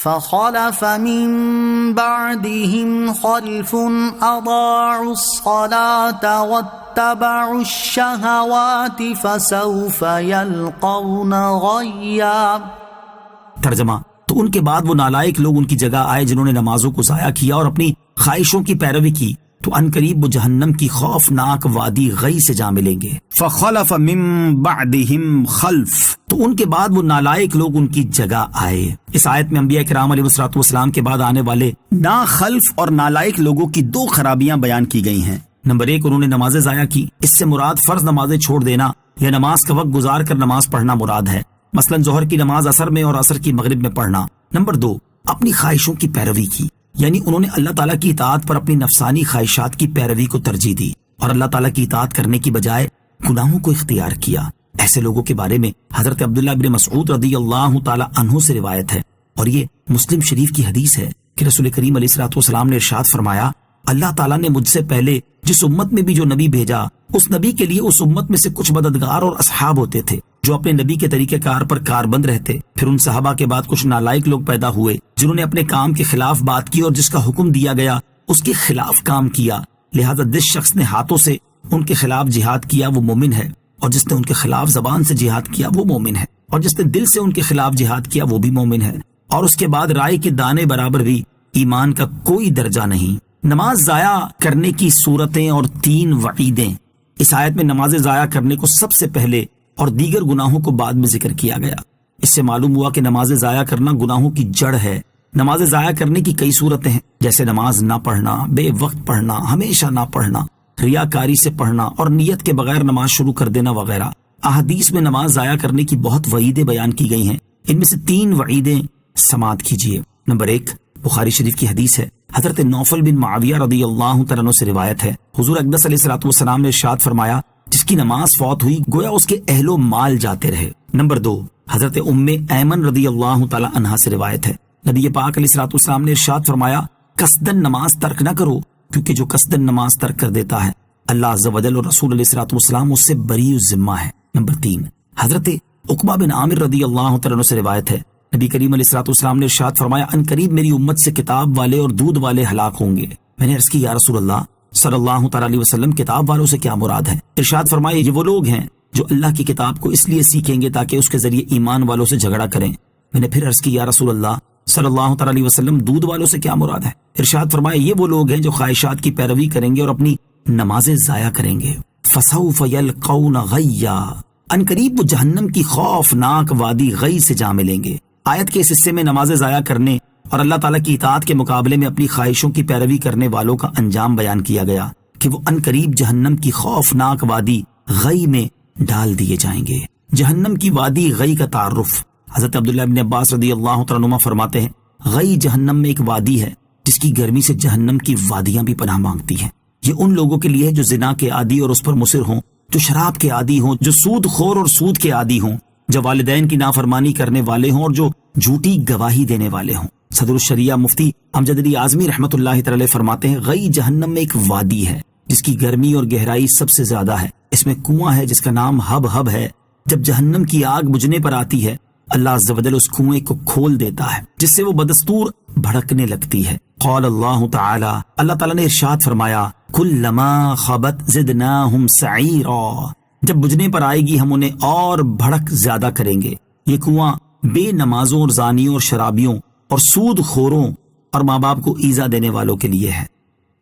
فخلف من بعدهم خلف اضاعوا الصلاة واتبعوا الشهوات فسوف يلقون غيا۔ ترجمہ: تو ان کے بعد وہ نالائق لوگ ان کی جگہ آئے جنہوں نے نمازوں کو ضائع کیا اور اپنی خواہشوں کی پیروی کی، تو ان قریب وہ جہنم کی خوفناک وادی غی سے جا ملیں گے۔ فخلف من بعدہم خلف، تو ان کے بعد وہ نالائق لوگ ان کی جگہ آئے۔ اس آیت میں انبیاء کرام علیہ الصلوۃ والسلام کے بعد آنے والے ناخلف اور نالائق لوگوں کی دو خرابیاں بیان کی گئی ہیں۔ نمبر 1، انہوں نے نمازیں ضائع کی۔ اس سے مراد فرض نمازیں چھوڑ دینا یا نماز کا وقت گزار کر نماز پڑھنا مراد ہے، مثلا ظہر کی نماز عصر میں اور عصر کی مغرب میں پڑھنا۔ نمبر 2، اپنی خواہشوں کی پیروی کی، یعنی انہوں نے اللہ تعالیٰ کی اطاعت پر اپنی نفسانی خواہشات کی پیروی کو ترجیح دی اور اللہ تعالیٰ کی اطاعت کرنے کی بجائے گناہوں کو اختیار کیا۔ ایسے لوگوں کے بارے میں حضرت عبداللہ بن مسعود رضی اللہ تعالیٰ عنہ سے روایت ہے، اور یہ مسلم شریف کی حدیث ہے کہ رسول کریم علیہ الصلوۃ والسلام نے ارشاد فرمایا، اللہ تعالیٰ نے مجھ سے پہلے جس امت میں بھی جو نبی بھیجا، اس نبی کے لیے اس امت میں سے کچھ مددگار اور اصحاب ہوتے تھے جو اپنے نبی کے طریقہ کار پر کاربند رہتے۔ پھر ان صحابہ کے بعد کچھ نالائق لوگ پیدا ہوئے جنہوں نے اپنے کام کے خلاف بات کی اور جس کا حکم دیا گیا اس کے خلاف کام کیا۔ لہذا جس شخص نے ہاتھوں سے ان کے خلاف جہاد کیا وہ مومن ہے، اور جس نے ان کے خلاف زبان سے جہاد کیا وہ مومن ہے، اور جس نے دل سے ان کے خلاف جہاد کیا وہ بھی مومن ہے، اور اس کے بعد رائے کے دانے برابر بھی ایمان کا کوئی درجہ نہیں۔ نماز ضائع کرنے کی صورتیں اور 3 وعیدیں۔ اس آیت میں نماز ضائع کرنے کو سب سے پہلے اور دیگر گناہوں کو بعد میں ذکر کیا گیا۔ اس سے معلوم ہوا کہ نماز ضائع کرنا گناہوں کی جڑ ہے۔ نماز ضائع کرنے کی کئی صورتیں ہیں، جیسے نماز نہ پڑھنا، بے وقت پڑھنا، ہمیشہ نہ پڑھنا، ریاکاری سے پڑھنا اور نیت کے بغیر نماز شروع کر دینا وغیرہ۔ احادیث میں نماز ضائع کرنے کی بہت وعیدیں بیان کی گئی ہیں، ان میں سے 3 وعیدیں سماعت کیجیے۔ نمبر 1، بخاری شریف کی حدیث ہے، حضرت نوفل بن معاویہ رضی اللہ تعالیٰ عنہ سے روایت ہے، حضور اقدس علیہ الصلوۃ والسلام نے ارشاد فرمایا، جس کی نماز فوت ہوئی گویا اس کے اہل و مال جاتے رہے۔ نمبر 2، حضرت ام ایمن رضی اللہ تعالیٰ عنہا سے روایت ہے، نبی پاک علیہ الصلوۃ والسلام نے ارشاد فرمایا، قصدن نماز ترک نہ کرو، کیونکہ جو قصدن نماز ترک کر دیتا ہے اللہ عز و جل اور رسول علیہ الصلوۃ والسلام اس سے بری ذمہ ہے۔ نمبر 3، حضرت عقبہ بن عامر رضی اللہ تعالیٰ عنہ سے روایت ہے، نبی کریم علیہ الصلوۃ والسلام نے ارشاد فرمایا، ان قریب میری امت سے کتاب والے اور دودھ والے ہلاک ہوں گے۔ میں نے عرض کی، یا رسول اللہ صلی اللہ تعالیٰ علیہ وسلم، کتاب والوں سے کیا مراد ہے؟ ارشاد فرمائے، یہ وہ لوگ ہیں جو اللہ کی کتاب کو اس لیے سیکھیں گے تاکہ اس کے ذریعے ایمان والوں سے جھگڑا کریں۔ میں نے پھر عرض کی، یا رسول اللہ صلی اللہ تعالیٰ علیہ وسلم، دودھ والوں سے کیا مراد ہے؟ ارشاد فرمائے، یہ وہ لوگ ہیں جو خواہشات کی پیروی کریں گے اور اپنی نمازیں ضائع کریں گے۔ فسوف یلقون غیا، ان قریب وہ جہنم کی خوفناک وادی غی سے جا ملیں گے۔ آیت کے اس حصے میں نمازیں ضائع کرنے اور اللہ تعالیٰ کی اطاعت کے مقابلے میں اپنی خواہشوں کی پیروی کرنے والوں کا انجام بیان کیا گیا کہ وہ ان قریب جہنم کی خوفناک وادی غی میں ڈال دیے جائیں گے۔ جہنم کی وادی غی کا تعارف، حضرت عبداللہ بن عباس رضی اللہ تعالیٰ عنہ فرماتے ہیں، غی جہنم میں ایک وادی ہے جس کی گرمی سے جہنم کی وادیاں بھی پناہ مانگتی ہیں۔ یہ ان لوگوں کے لیے ہے جو زنا کے عادی اور اس پر مصر ہوں، جو شراب کے عادی ہوں، جو سود خور اور سود کے عادی ہوں، جو والدین کی نافرمانی کرنے والے ہوں اور جو جھوٹی گواہی دینے والے ہوں۔ صدر الشریعہ مفتی امجد علی اعظمی رحمۃ اللہ تعالی فرماتے ہیں، غی جہنم میں ایک وادی ہے جس کی گرمی اور گہرائی سب سے زیادہ ہے، اس میں کنواں ہے جس کا نام ہب ہے۔ جب جہنم کی آگ بجھنے پر آتی ہے اللہ عز و جل اس کنویں کو کھول دیتا ہے جس سے وہ بدستور بھڑکنے لگتی ہے۔ قال اللہ تعالی، اللہ تعالیٰ نے ارشاد فرمایا، کلما خبت زدناہم سعیرا، جب بجھنے پر آئے گی ہم انہیں اور بھڑک زیادہ کریں گے۔ یہ کنواں بے نمازوں اور زانیوں اور شرابیوں اور سود خوروں اور ماں باپ کو ایذا دینے والوں کے لیے ہے۔